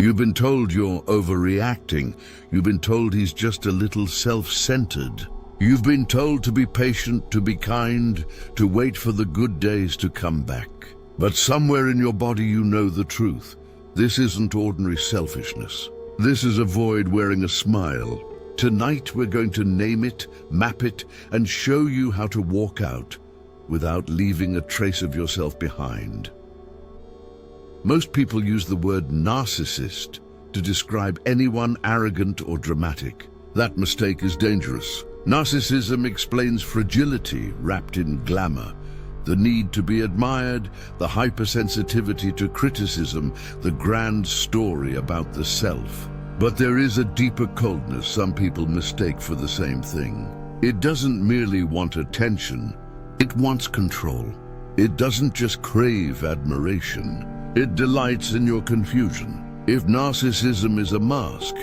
You've been told you're overreacting. You've been told he's just a little self-centered. You've been told to be patient, to be kind, to wait for the good days to come back. But somewhere in your body you know the truth. This isn't ordinary selfishness. This is a void wearing a smile. Tonight we're going to name it, map it, and show you how to walk out without leaving a trace of yourself behind. Most people use the word narcissist to describe anyone arrogant or dramatic. That mistake is dangerous. Narcissism explains fragility wrapped in glamour, the need to be admired, the hypersensitivity to criticism, the grand story about the self. But there is a deeper coldness some people mistake for the same thing. It doesn't merely want attention, it wants control. It doesn't just crave admiration. It delights in your confusion. If narcissism is a mask,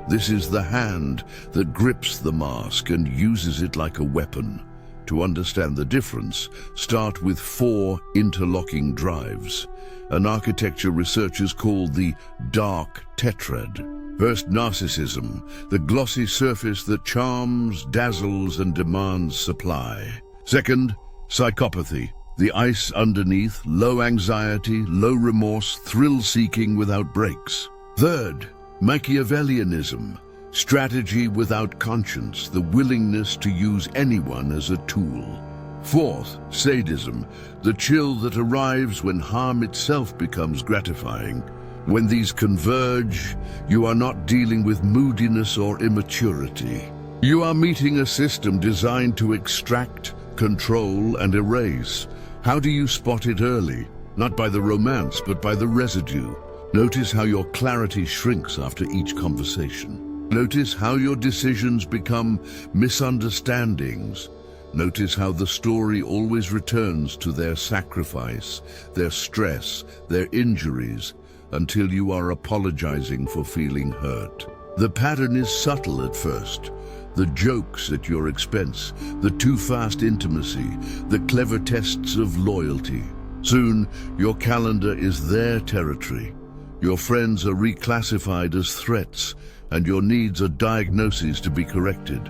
this is the hand that grips the mask and uses it like a weapon. To understand the difference, start with 4 interlocking drives, an architecture researchers call the dark tetrad. First, narcissism, the glossy surface that charms, dazzles, and demands supply. Second, psychopathy, the ice underneath, low anxiety, low remorse, thrill-seeking without breaks. Third, Machiavellianism, strategy without conscience, the willingness to use anyone as a tool. Fourth, sadism, the chill that arrives when harm itself becomes gratifying. When these converge, you are not dealing with moodiness or immaturity. You are meeting a system designed to extract, control, and erase. How do you spot it early? Not by the romance, but by the residue. Notice how your clarity shrinks after each conversation. Notice how your decisions become misunderstandings. Notice how the story always returns to their sacrifice, their stress, their injuries, until you are apologizing for feeling hurt. The pattern is subtle at first. The jokes at your expense, the too fast intimacy, the clever tests of loyalty. Soon, your calendar is their territory. Your friends are reclassified as threats, and your needs are diagnoses to be corrected.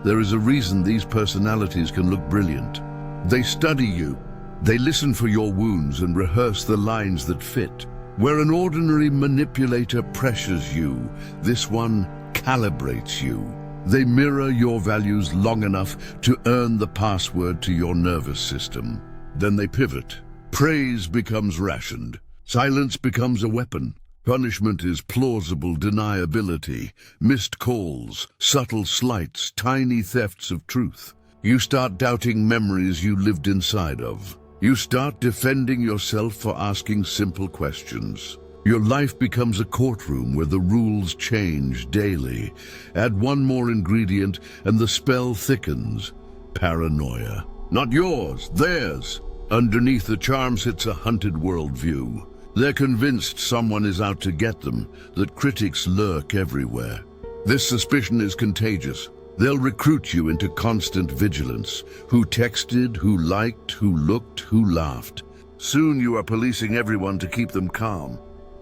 There is a reason these personalities can look brilliant. They study you. They listen for your wounds and rehearse the lines that fit. Where an ordinary manipulator pressures you, this one calibrates you. They mirror your values long enough to earn the password to your nervous system. Then they pivot. Praise becomes rationed. Silence becomes a weapon. Punishment is plausible deniability, missed calls, subtle slights, tiny thefts of truth. You start doubting memories you lived inside of. You start defending yourself for asking simple questions. Your life becomes a courtroom where the rules change daily. Add one more ingredient and the spell thickens. Paranoia. Not yours, theirs. Underneath the charm sits a hunted worldview. They're convinced someone is out to get them, that critics lurk everywhere. This suspicion is contagious. They'll recruit you into constant vigilance. Who texted, who liked, who looked, who laughed. Soon you are policing everyone to keep them calm.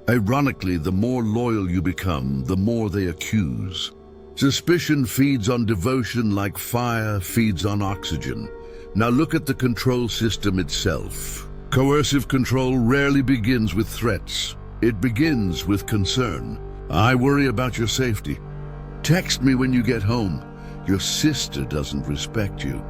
Ironically, the more loyal you become, the more they accuse. Suspicion feeds on devotion like fire feeds on oxygen. Now look at the control system itself. Coercive control rarely begins with threats. It begins with concern. I worry about your safety. Text me when you get home. Your sister doesn't respect you.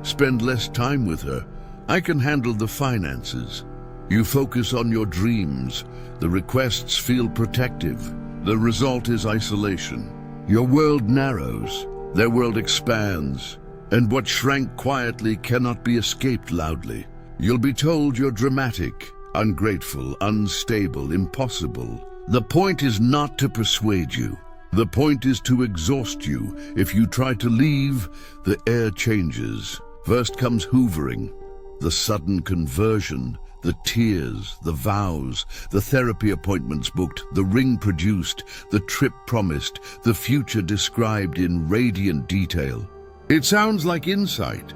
Spend less time with her. I can handle the finances. You focus on your dreams. The requests feel protective. The result is isolation. Your world narrows. Their world expands. And what shrank quietly cannot be escaped loudly. You'll be told you're dramatic, ungrateful, unstable, impossible. The point is not to persuade you. The point is to exhaust you. If you try to leave, the air changes. First comes hoovering, the sudden conversion, the tears, the vows, the therapy appointments booked, the ring produced, the trip promised, the future described in radiant detail. It sounds like insight.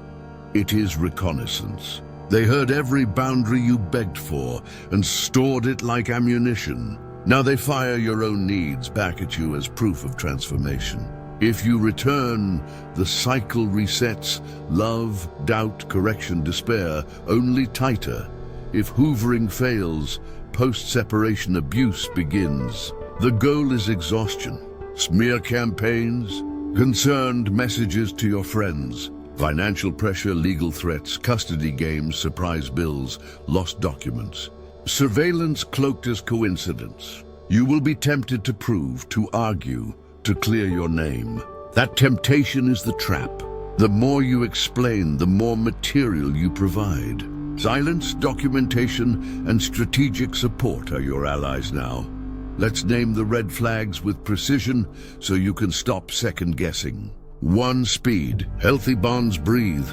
It is reconnaissance. They heard every boundary you begged for and stored it like ammunition. Now they fire your own needs back at you as proof of transformation. If you return, the cycle resets: love, doubt, correction, despair, only tighter. If hoovering fails, post-separation abuse begins. The goal is exhaustion. Smear campaigns, concerned messages to your friends, financial pressure, legal threats, custody games, surprise bills, lost documents. Surveillance cloaked as coincidence. You will be tempted to prove, to argue, to clear your name. That temptation is the trap. The more you explain, the more material you provide. Silence, documentation, and strategic support are your allies now. Let's name the red flags with precision so you can stop second-guessing. 1. Speed. Healthy bonds breathe.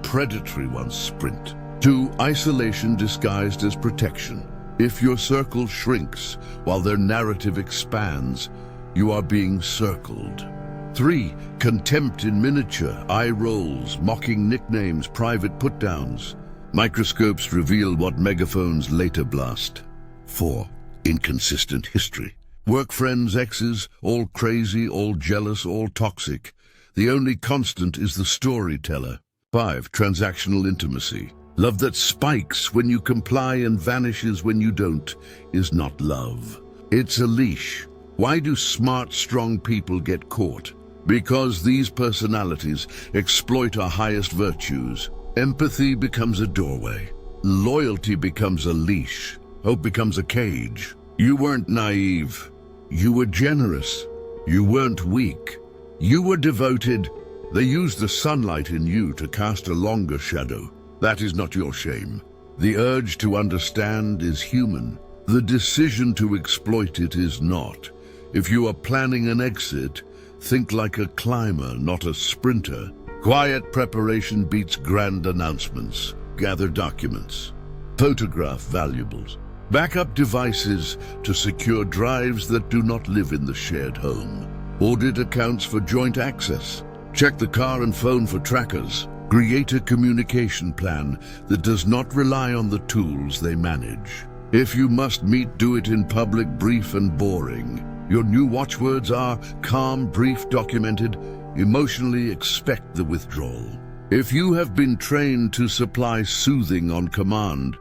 Predatory ones sprint. 2. Isolation disguised as protection. If your circle shrinks while their narrative expands, you are being circled. 3. Contempt in miniature. Eye rolls, mocking nicknames, private put-downs. Microscopes reveal what megaphones later blast. 4. Inconsistent history. Work friends, exes, all crazy, all jealous, all toxic. The only constant is the storyteller. 5. Transactional intimacy. Love that spikes when you comply and vanishes when you don't is not love. It's a leash. Why do smart, strong people get caught? Because these personalities exploit our highest virtues. Empathy becomes a doorway. Loyalty becomes a leash. Hope becomes a cage. You weren't naive. You were generous. You weren't weak. You were devoted. They used the sunlight in you to cast a longer shadow. That is not your shame. The urge to understand is human. The decision to exploit it is not. If you are planning an exit, think like a climber, not a sprinter. Quiet preparation beats grand announcements. Gather documents. Photograph valuables. Backup devices to secure drives that do not live in the shared home. Audit accounts for joint access. Check the car and phone for trackers. Create a communication plan that does not rely on the tools they manage. If you must meet, do it in public, brief and boring. Your new watchwords are calm, brief, documented. Emotionally expect the withdrawal. If you have been trained to supply soothing on command,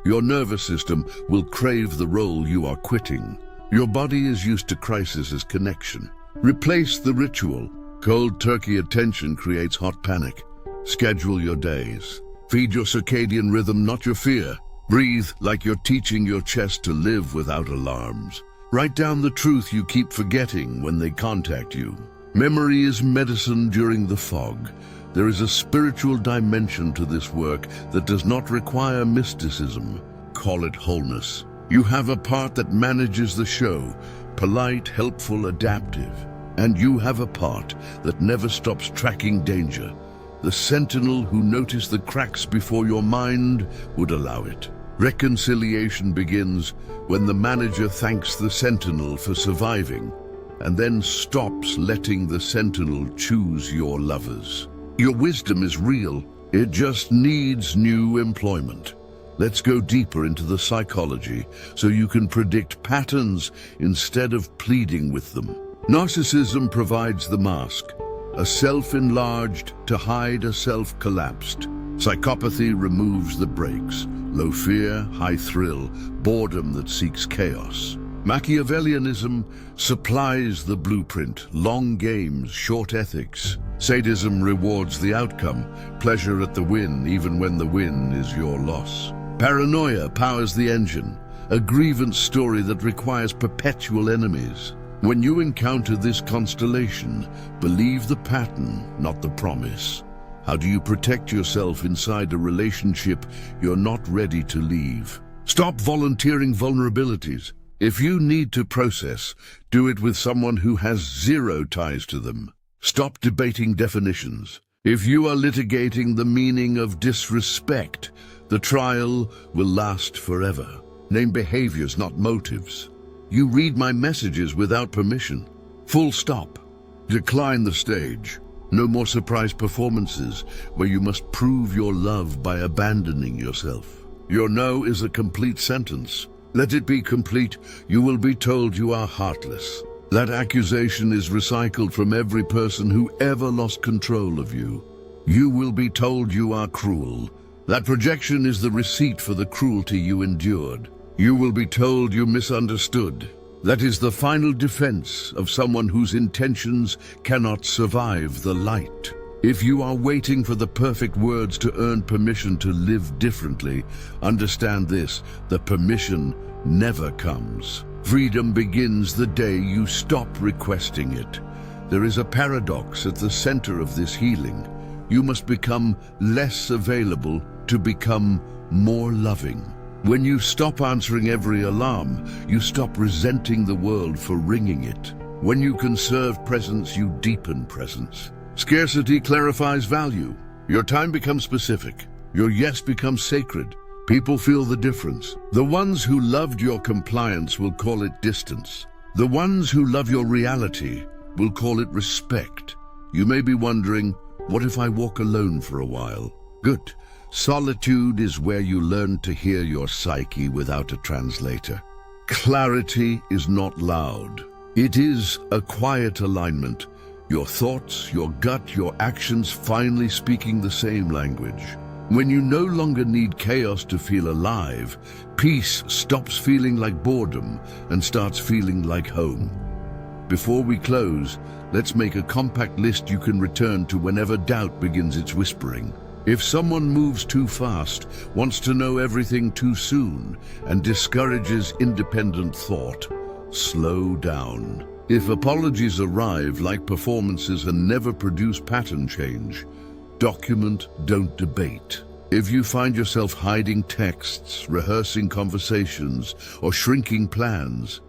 your nervous system will crave the role you are quitting. Your body is used to crisis as connection. Replace the ritual. Cold turkey attention creates hot panic. Schedule your days. Feed your circadian rhythm, not your fear. Breathe like you're teaching your chest to live without alarms. Write down the truth you keep forgetting when they contact you. Memory is medicine during the fog. There is a spiritual dimension to this work that does not require mysticism. Call it wholeness. You have a part that manages the show, polite, helpful, adaptive. And you have a part that never stops tracking danger. The sentinel who noticed the cracks before your mind would allow it. Reconciliation begins when the manager thanks the sentinel for surviving and then stops letting the sentinel choose your lovers. Your wisdom is real. It just needs new employment. Let's go deeper into the psychology so you can predict patterns instead of pleading with them. Narcissism provides the mask, a self enlarged to hide a self collapsed. Psychopathy removes the brakes, low fear, high thrill, boredom that seeks chaos. Machiavellianism supplies the blueprint, long games, short ethics. Sadism rewards the outcome, pleasure at the win, even when the win is your loss. Paranoia powers the engine, a grievance story that requires perpetual enemies. When you encounter this constellation, believe the pattern, not the promise. How do you protect yourself inside a relationship you're not ready to leave? Stop volunteering vulnerabilities. If you need to process, do it with someone who has zero ties to them. Stop debating definitions. If you are litigating the meaning of disrespect, the trial will last forever. Name behaviors, not motives. You read my messages without permission. Full stop. Decline the stage. No more surprise performances where you must prove your love by abandoning yourself. Your no is a complete sentence. Let it be complete. You will be told you are heartless. That accusation is recycled from every person who ever lost control of you. You will be told you are cruel. That projection is the receipt for the cruelty you endured. You will be told you misunderstood. That is the final defense of someone whose intentions cannot survive the light. If you are waiting for the perfect words to earn permission to live differently, understand this: the permission never comes. Freedom begins the day you stop requesting it. There is a paradox at the center of this healing. You must become less available to become more loving. When you stop answering every alarm, you stop resenting the world for ringing it. When you conserve presence, you deepen presence. Scarcity clarifies value. Your time becomes specific. Your yes becomes sacred. People feel the difference. The ones who loved your compliance will call it distance. The ones who love your reality will call it respect. You may be wondering, what if I walk alone for a while? Good. Solitude is where you learn to hear your psyche without a translator. Clarity is not loud. It is a quiet alignment. Your thoughts, your gut, your actions finally speaking the same language. When you no longer need chaos to feel alive, peace stops feeling like boredom and starts feeling like home. Before we close, let's make a compact list you can return to whenever doubt begins its whispering. If someone moves too fast, wants to know everything too soon, and discourages independent thought, slow down. If apologies arrive like performances and never produce pattern change, document, don't debate. If you find yourself hiding texts, rehearsing conversations, or shrinking plans,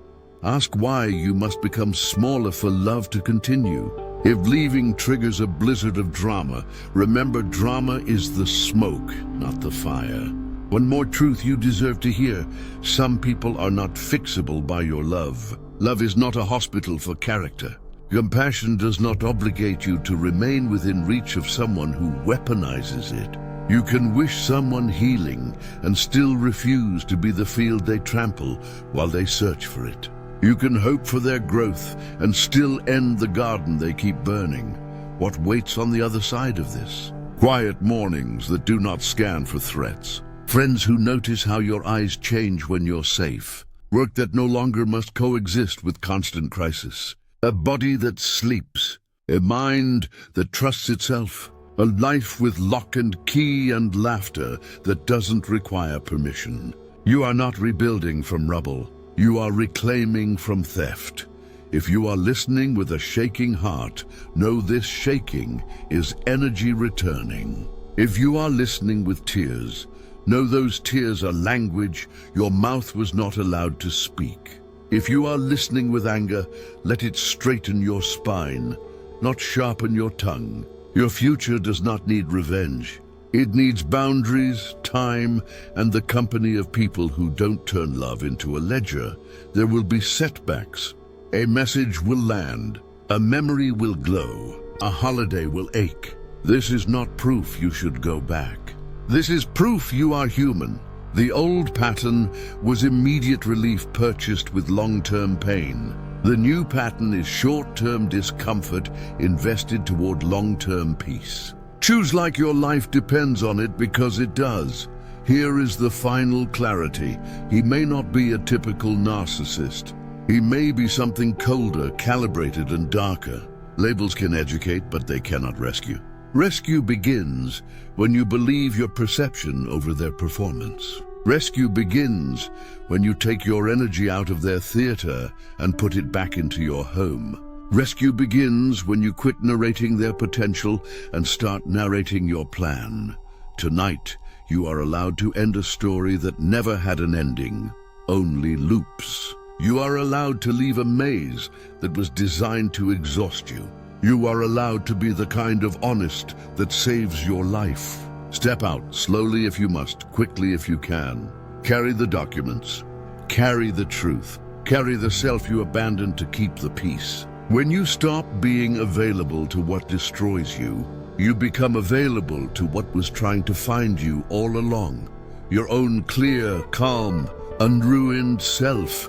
ask why. You must become smaller for love to continue. If leaving triggers a blizzard of drama, remember drama is the smoke, not the fire. One more truth you deserve to hear: some people are not fixable by your love. Love is not a hospital for character. Compassion does not obligate you to remain within reach of someone who weaponizes it. You can wish someone healing and still refuse to be the field they trample while they search for it. You can hope for their growth and still end the garden they keep burning. What waits on the other side of this? Quiet mornings that do not scan for threats. Friends who notice how your eyes change when you're safe. Work that no longer must coexist with constant crisis. A body that sleeps. A mind that trusts itself. A life with lock and key and laughter that doesn't require permission. You are not rebuilding from rubble. You are reclaiming from theft. If you are listening with a shaking heart, know this shaking is energy returning. If you are listening with tears, know those tears are language your mouth was not allowed to speak. If you are listening with anger, let it straighten your spine, not sharpen your tongue. Your future does not need revenge. It needs boundaries, time, and the company of people who don't turn love into a ledger. There will be setbacks. A message will land. A memory will glow. A holiday will ache. This is not proof you should go back. This is proof you are human. The old pattern was immediate relief purchased with long-term pain. The new pattern is short-term discomfort invested toward long-term peace. Choose like your life depends on it, because it does. Here is the final clarity. He may not be a typical narcissist. He may be something colder, calibrated, and darker. Labels can educate, but they cannot rescue. Rescue begins when you believe your perception over their performance. Rescue begins when you take your energy out of their theater and put it back into your home. Rescue begins when you quit narrating their potential and start narrating your plan. Tonight, you are allowed to end a story that never had an ending, only loops. You are allowed to leave a maze that was designed to exhaust you. You are allowed to be the kind of honest that saves your life. Step out, slowly if you must, quickly if you can. Carry the documents. Carry the truth. Carry the self you abandoned to keep the peace. When you stop being available to what destroys you, you become available to what was trying to find you all along. Your own clear, calm, unruined self.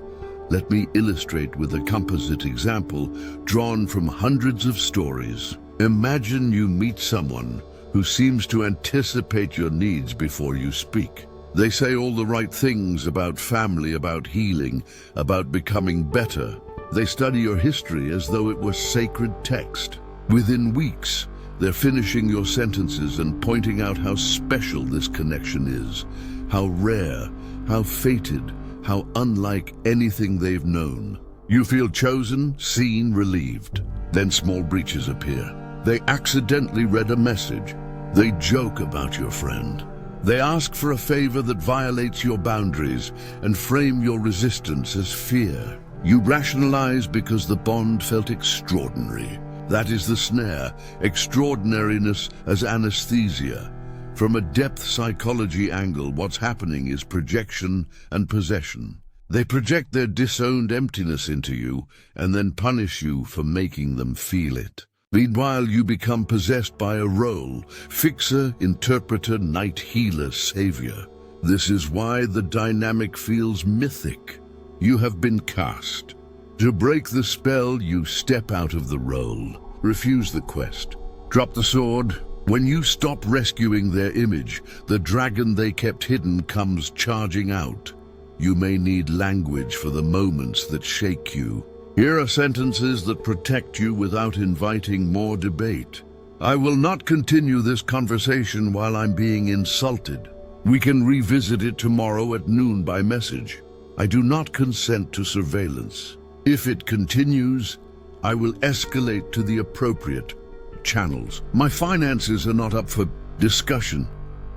Let me illustrate with a composite example drawn from hundreds of stories. Imagine you meet someone who seems to anticipate your needs before you speak. They say all the right things about family, about healing, about becoming better. They study your history as though it was sacred text. Within weeks, they're finishing your sentences and pointing out how special this connection is, how rare, how fated, how unlike anything they've known. You feel chosen, seen, relieved. Then small breaches appear. They accidentally read a message. They joke about your friend. They ask for a favor that violates your boundaries and frame your resistance as fear. You rationalize because the bond felt extraordinary. That is the snare, extraordinariness as anesthesia. From a depth psychology angle, what's happening is projection and possession. They project their disowned emptiness into you and then punish you for making them feel it. Meanwhile, you become possessed by a role: fixer, interpreter, knight, healer, savior. This is why the dynamic feels mythic. You have been cast. To break the spell, you step out of the role. Refuse the quest. Drop the sword. When you stop rescuing their image, the dragon they kept hidden comes charging out. You may need language for the moments that shake you. Here are sentences that protect you without inviting more debate. I will not continue this conversation while I'm being insulted. We can revisit it tomorrow at noon by message. I do not consent to surveillance. If it continues, I will escalate to the appropriate channels. My finances are not up for discussion.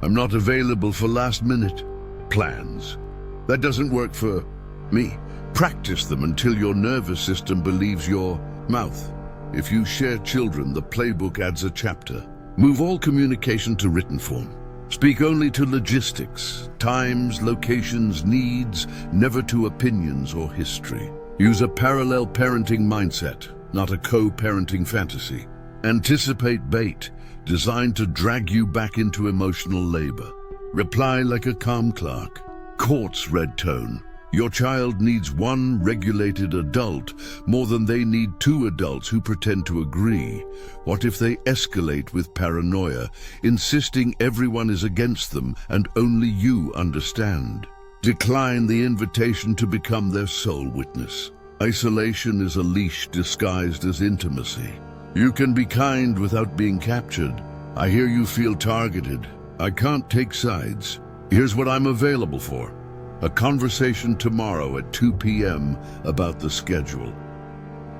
I'm not available for last-minute plans. That doesn't work for me. Practice them until your nervous system believes your mouth. If you share children, the playbook adds a chapter. Move all communication to written form. Speak only to logistics, times, locations, needs, never to opinions or history. Use a parallel parenting mindset, not a co-parenting fantasy. Anticipate bait, designed to drag you back into emotional labor. Reply like a calm clerk. Court's red tone. Your child needs one regulated adult more than they need two adults who pretend to agree. What if they escalate with paranoia, insisting everyone is against them and only you understand? Decline the invitation to become their sole witness. Isolation is a leash disguised as intimacy. You can be kind without being captured. I hear you feel targeted. I can't take sides. Here's what I'm available for. A conversation tomorrow at 2 p.m. about the schedule.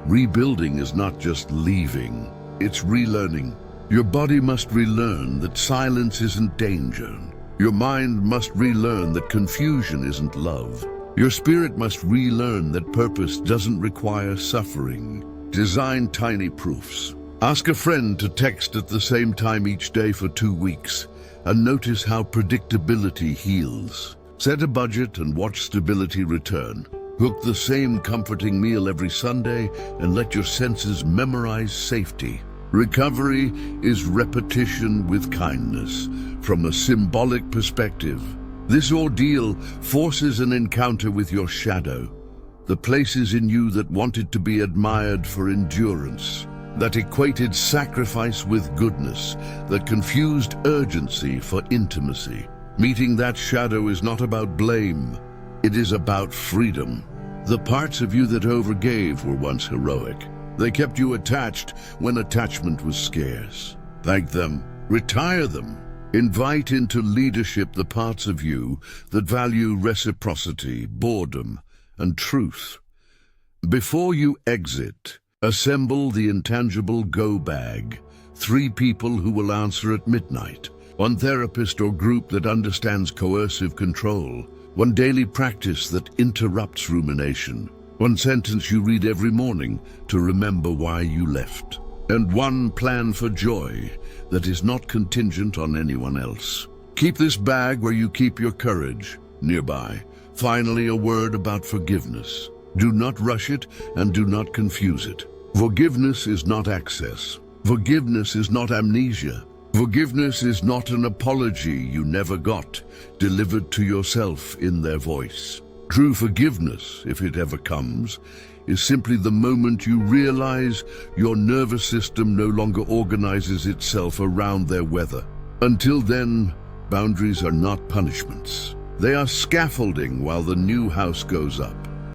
Rebuilding is not just leaving, it's relearning. Your body must relearn that silence isn't danger. Your mind must relearn that confusion isn't love. Your spirit must relearn that purpose doesn't require suffering. Design tiny proofs. Ask a friend to text at the same time each day for 2 weeks, and notice how predictability heals. Set a budget and watch stability return. Cook the same comforting meal every Sunday and let your senses memorize safety. Recovery is repetition with kindness. From a symbolic perspective, this ordeal forces an encounter with your shadow, the places in you that wanted to be admired for endurance, that equated sacrifice with goodness, that confused urgency for intimacy. Meeting that shadow is not about blame, it is about freedom. The parts of you that overgave were once heroic. They kept you attached when attachment was scarce. Thank them, retire them. Invite into leadership the parts of you that value reciprocity, boredom, and truth. Before you exit, assemble the intangible go bag. 3 people who will answer at midnight. 1 therapist or group that understands coercive control. 1 daily practice that interrupts rumination. 1 sentence you read every morning to remember why you left. And 1 plan for joy that is not contingent on anyone else. Keep this bag where you keep your courage, nearby. Finally, a word about forgiveness. Do not rush it and do not confuse it. Forgiveness is not access. Forgiveness is not amnesia. Forgiveness is not an apology you never got, delivered to yourself in their voice. True forgiveness, if it ever comes, is simply the moment you realize your nervous system no longer organizes itself around their weather. Until then, boundaries are not punishments. They are scaffolding while the new house goes up.